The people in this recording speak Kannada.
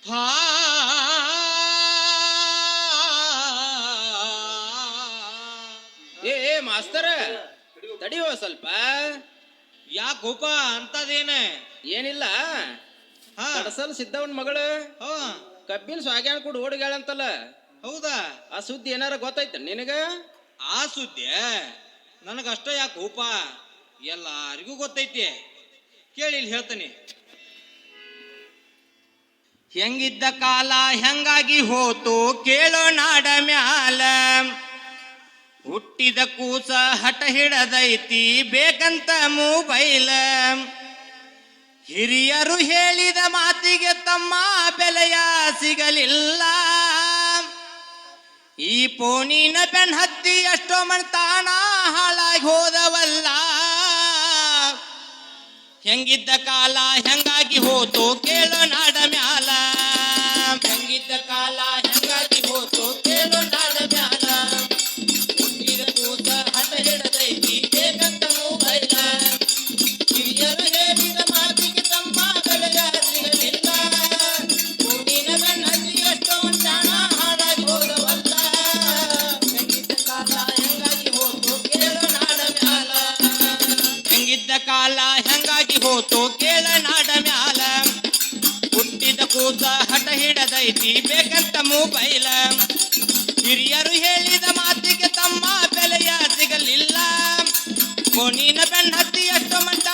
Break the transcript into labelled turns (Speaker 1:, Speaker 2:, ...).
Speaker 1: ಹಾ
Speaker 2: ಮಾಸ್ತರ ತಡಿಯೋ ಸ್ವಲ್ಪ.
Speaker 1: ಯಾಕೋಪ ಅಂತದೇನ?
Speaker 2: ಏನಿಲ್ಲ, ಕಡಸಲ್ ಸಿದ್ದವನ್ ಮಗಳು ಕಬ್ಬಿನ ಸ್ವಾಗ್ಯಾನ ಕೂಡ ಓಡಿಗ್ಯಾಳಂತಲ್ಲ.
Speaker 1: ಹೌದಾ?
Speaker 2: ಆ ಸುದ್ದಿ ಏನಾರ ಗೊತ್ತೈತ ನಿನಗ?
Speaker 1: ಆ ಸುದ್ದಿ ನನಗಷ್ಟ ಯಾಕೋಪ, ಎಲ್ಲಾರಿಗೂ ಗೊತ್ತೈತಿ. ಕೇಳಿ ಹೇಳ್ತಾನೆ. ಹೆಂಗಿದ್ದ ಕಾಲ ಹೆಂಗಾಗಿ ಹೋತು ಕೇಳೋ ನಾಡ ಮ್ಯಾಲ, ಹುಟ್ಟಿದ ಕೂಸ ಹಠ ಹಿಡದೈತಿ ಬೇಕಂತ ಮೊಬೈಲ. ಹಿರಿಯರು ಹೇಳಿದ ಮಾತಿಗೆ ತಮ್ಮ ಬೆಲೆಯ ಸಿಗಲಿಲ್ಲ, ಈ ಪೋನಿನ ಬೆನ್ ಹತ್ತಿ ಎಷ್ಟೋ ಮಣ್ತಾಣ ಹಾಳಾಗಿ ಹೋದವಲ್ಲ. ಹೆಂಗಿದ್ದ ಕಾಲ ಹೆಂಗಾಗಿ ಹೋತು ಕೇಳೋ ನಾಡ ಮ್ಯಾಲ, ಹೆಂಗಿದ್ದ ಕಾಲ ಹೆಂಗಾಗಿ ಹೋತು ಕೇಳೋ ನಾಡ ಮ್ಯಾಲ. ಹುಟ್ಟಿದ ಕೂಸ ಹಠ ಹಿಡದೈತಿ ಬೇಕಂತ ಮೊಬೈಲ, ಹಿರಿಯರು ಹೇಳಿದ ಮಾತಿಗೆ ತಮ್ಮ ಬೆಲೆಯ ಸಿಗಲಿಲ್ಲ, ಭೂಮಿನ ಬೆನ್ನತ್ತಿ ಎಷ್ಟೋ ಜಾಣ ಹಾಳಾಗಿ ಹೋದವಲ್ಲ. ಹೆಂಗಿದ್ದ ಕಾಲ ಹೆಂಗಾಗಿ ಹೋತು ಕೇಳೋ ನಾಡ ಮ್ಯಾಲ, ಹೆಂಗಿದ್ದ ಕಾಲ ಹೆಂಗಾಗಿ ಹೋತು ಕೇಳ ನಾಡ ಮ್ಯಾಲ. ಹುಟ್ಟಿದ ಕೂಸ ಹಠ ಹಿಡದೈತಿ ಬೇಕಂತ ಮೊಬೈಲ, ಹಿರಿಯರು ಹೇಳಿದ ಮಾತಿಗೆ ತಮ್ಮ ಬೆಲೆಯ ಸಿಗಲಿಲ್ಲ, ಕೋಣಿನ ಬೆನ್ನ ಹತ್ತಿ ಎಷ್ಟೋ ಮಂಟ